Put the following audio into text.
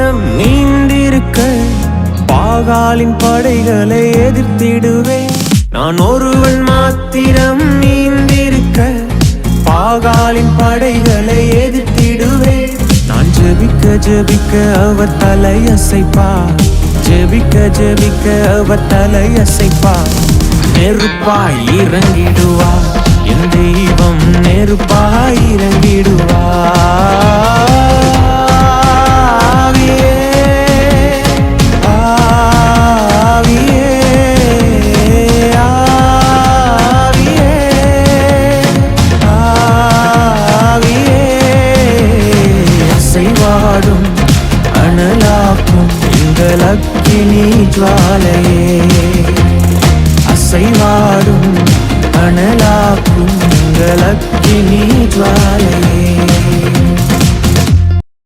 மாத்திரம் நீந்திருக்க பாகாலின் படைகளை எதிர்த்திடுவேன். நான் ஒருவன் மாத்திரம் நீந்திருக்க பாகாலின் படைகளை எதிர்த்திடுவேன். நான் ஜெபிக்க ஜெபிக்க அவர் தலையசைப்பார், ஜெபிக்க ஜெபிக்க அவர் தலையசைப்பார். நெருப்பாய் இறங்கிடுவார் என் தெய்வம், நெருப்பாய் இறங்கிடுவார். அசைவாடும் அனலாக்கும் எங்கள் அக்கினி ஜுவாலையே, அசைவாடும் அனலாக்கும் எங்கள் அக்கினி ஜுவாலையே.